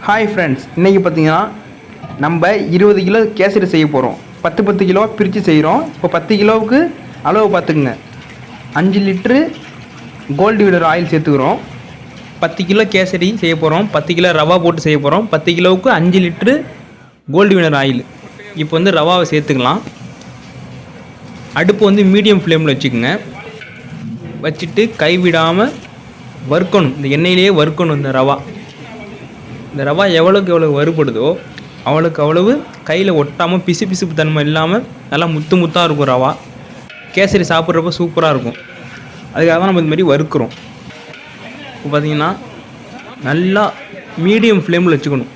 Hi friends, இன்றைக்கி பார்த்தீங்கன்னா நம்ம 20 கிலோ கேசரி செய்ய போகிறோம். 10 கிலோ பிரித்து செய்கிறோம். இப்போ 10 கிலோவுக்கு அளவு பார்த்துக்குங்க. 5 லிட்ரு கோல்டு வினர் ஆயில் சேர்த்துக்கிறோம். 10 கிலோ கேசரி செய்ய போகிறோம். 10 கிலோ ரவா போட்டு செய்ய போகிறோம். 10 கிலோவுக்கு 5 லிட்ரு கோல்டு வினர் ஆயில். இப்போ வந்து ரவாவை சேர்த்துக்கலாம். அடுப்பு வந்து மீடியம் ஃப்ளேமில் வச்சுக்கோங்க. வச்சுட்டு கைவிடாமல் வறுக்கணும். இந்த எண்ணெயிலேயே வறுக்கணும். இந்த ரவா எவ்வளோக்கு எவ்வளோ வறுபடுதோ அவ்வளவு கையில் ஒட்டாமல் பிசுப்பு தன்மை இல்லாமல் நல்லா முத்தாக இருக்கும். ரவா கேசரி சாப்பிட்றப்ப சூப்பராக இருக்கும். அதுக்காக தான் நம்ம இந்த மாதிரி வறுக்கிறோம். இப்போ பார்த்திங்கன்னா நல்லா மீடியம் ஃப்ளேமில் வச்சுக்கணும்.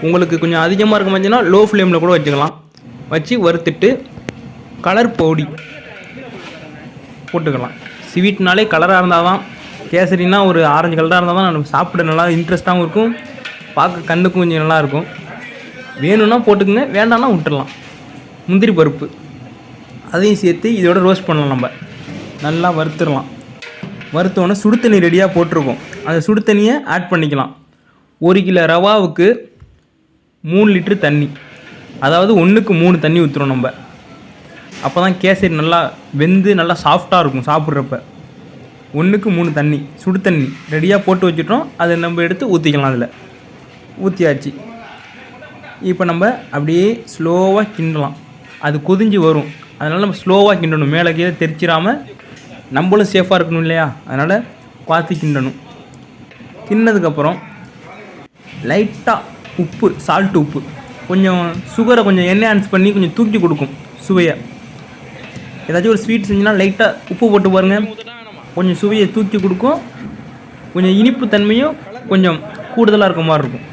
உங்களுக்கு கொஞ்சம் அதிகமாக இருக்க மாதிரினா லோ ஃப்ளேமில் கூட வச்சுக்கலாம். வச்சு வறுத்துட்டு கலர் பொடி போட்டுக்கலாம். ஸ்வீட்னாலே கலராக இருந்தால் தான், கேசரினா ஒரு ஆரஞ்சு கலராக இருந்தால் தான் நம்ம சாப்பிட நல்லா இன்ட்ரெஸ்ட்டாகவும் இருக்கும், பார்க்க கண்ணுக்கும் கொஞ்சம் நல்லாயிருக்கும். வேணும்னா போட்டுக்கோங்க, வேண்டாம்னா விட்டுடலாம். முந்திரி பருப்பு அதையும் சேர்த்து இதோட ரோஸ்ட் பண்ணலாம். நம்ம நல்லா வறுத்துடலாம். வறுத்தோடனே சுடு தண்ணி ரெடியாக போட்டிருக்கோம். அந்த சுடு தண்ணியை ஆட் பண்ணிக்கலாம். 1 கிலோ ரவாவுக்கு 3 லிட்ரு தண்ணி, அதாவது 1க்கு 3 தண்ணி ஊற்றுறோம் நம்ம. அப்போ தான் கேசரி நல்லா வெந்து நல்லா சாஃப்டாக இருக்கும் சாப்பிட்றப்ப. 1க்கு 3 தண்ணி, சுடு தண்ணி ரெடியாக போட்டு வச்சுட்டோம். அதை நம்ம எடுத்து ஊற்றிக்கலாம். அதில் ஊற்றியாச்சு. இப்போ நம்ம அப்படியே ஸ்லோவாக கிண்டலாம். அது கொதிஞ்சு வரும். அதனால் நம்ம ஸ்லோவாக கிண்டணும். மேலே கீழே தெரிச்சிடாமல் நம்மளும் சேஃபாக இருக்கணும் இல்லையா? அதனால் பார்த்து கிண்டணும். கிண்ணதுக்கப்புறம் லைட்டாக உப்பு, சால்ட்டு உப்பு, கொஞ்சம் சுகரை கொஞ்சம் என்ஹான்ஸ் பண்ணி கொஞ்சம் தூக்கி கொடுக்கும் சுவையை. ஏதாச்சும் ஒரு ஸ்வீட் செஞ்சுன்னா லைட்டாக உப்பு போட்டு பாருங்கள், கொஞ்சம் சுவையை தூக்கி கொடுக்கும். கொஞ்சம் இனிப்பு தன்மையும் கொஞ்சம் கூடுதலாக இருக்க மாதிரி இருக்கும்.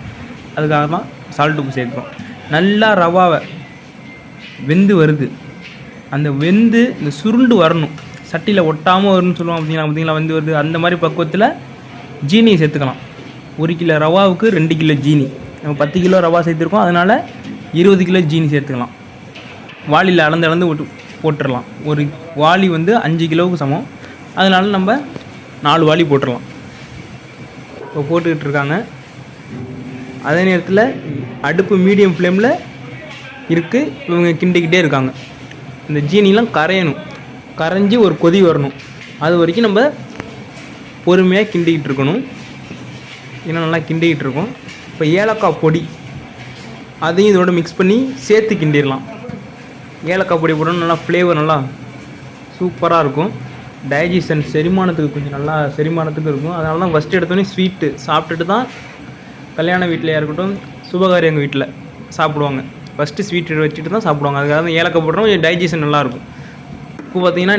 அதுக்காக தான் சால்ட் உப்பு சேர்க்குறோம். நல்லா ரவாவை வெந்து வருது. அந்த வெந்து இந்த சுருண்டு வரணும், சட்டியில் ஒட்டாமல் வரும்னு சொல்லுவோம். பார்த்தீங்களா வெந்து வருது. அந்த மாதிரி பக்குவத்தில் ஜீனியை சேர்த்துக்கலாம். 1 கிலோ ரவாவுக்கு 2 கிலோ ஜீனி. நம்ம 10 கிலோ ரவா சேர்த்துருக்கோம், அதனால் 20 கிலோ ஜீனி சேர்த்துக்கலாம். வாளியில் அளந்து போட்டுடலாம். ஒரு வாளி வந்து 5 கிலோவுக்கு சமம். அதனால நம்ம 4 வாளி போட்டுடலாம். இப்போ போட்டுக்கிட்டு இருக்காங்க. அதே நேரத்தில் அடுப்பு மீடியம் ஃப்ளேமில் இருக்குது. இவங்க கிண்டிக்கிட்டே இருக்காங்க. இந்த ஜீனிலாம் கரையணும். கரைஞ்சி ஒரு கொதி வரணும். அது வரைக்கும் நம்ம பொறுமையாக கிண்டிக்கிட்டு இருக்கணும். இன்னும் நல்லா கிண்டிக்கிட்டு இருக்கோம். இப்போ ஏலக்காய் பொடி அதையும் இதோட மிக்ஸ் பண்ணி சேர்த்து கிண்டிடலாம். ஏலக்காய் பொடி போடணும். நல்லா ஃப்ளேவர் நல்லா சூப்பராக இருக்கும். டைஜஷன் செரிமானத்துக்கு கொஞ்சம் நல்லா செரிமானத்துக்கு இருக்கும். அதனால தான் ஃபஸ்ட்டு எடுத்தோடனே ஸ்வீட்டு சாப்பிட்டுட்டு தான் கல்யாண வீட்டிலையாக இருக்கட்டும், சுபகாரியங்க வீட்டில் சாப்பிடுவாங்க. ஃபஸ்ட்டு ஸ்வீட் வச்சுட்டு தான் சாப்பிடுவாங்க. அதுக்காக தான் ஏலக்காய் போடுறோம். கொஞ்சம் டைஜஷன் நல்லாயிருக்கும். இப்போ பார்த்திங்கன்னா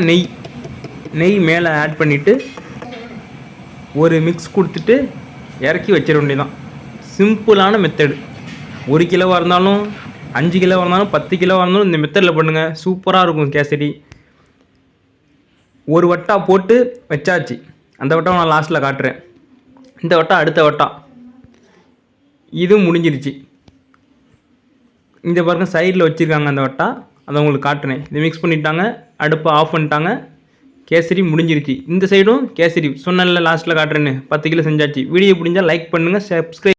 நெய் மேலே ஆட் பண்ணிவிட்டு ஒரு மிக்ஸ் கொடுத்துட்டு இறக்கி வச்சிட வேண்டியதான். சிம்பிளான மெத்தடு. 1 கிலோவாக இருந்தாலும் 5 கிலோவாக இருந்தாலும் 10 கிலோவாக இருந்தாலும் இந்த மெத்தடில் பண்ணுங்கள். சூப்பராக இருக்கும் கேசரி. ஒரு வட்டா போட்டு வச்சாச்சு. அந்த வட்டம் நான் லாஸ்ட்டில் காட்டுறேன். இந்த வட்டம் அடுத்த வட்டம் இதுவும் முடிஞ்சிருச்சு. இந்த பாருங்க சைடில் வச்சுருக்காங்க அந்த வட்டா, அதை உங்களுக்கு காட்டுறேன். இதை மிக்ஸ் பண்ணிட்டாங்க, அடுப்பை ஆஃப் பண்ணிட்டாங்க. கேசரி முடிஞ்சிருச்சு. இந்த சைடும் கேசரி சொன்னல லாஸ்ட்டில் காட்டுறேன்னு 10 கிலோ செஞ்சாச்சு. வீடியோ பிடிஞ்சால் லைக் பண்ணுங்கள், சப்ஸ்கிரைப்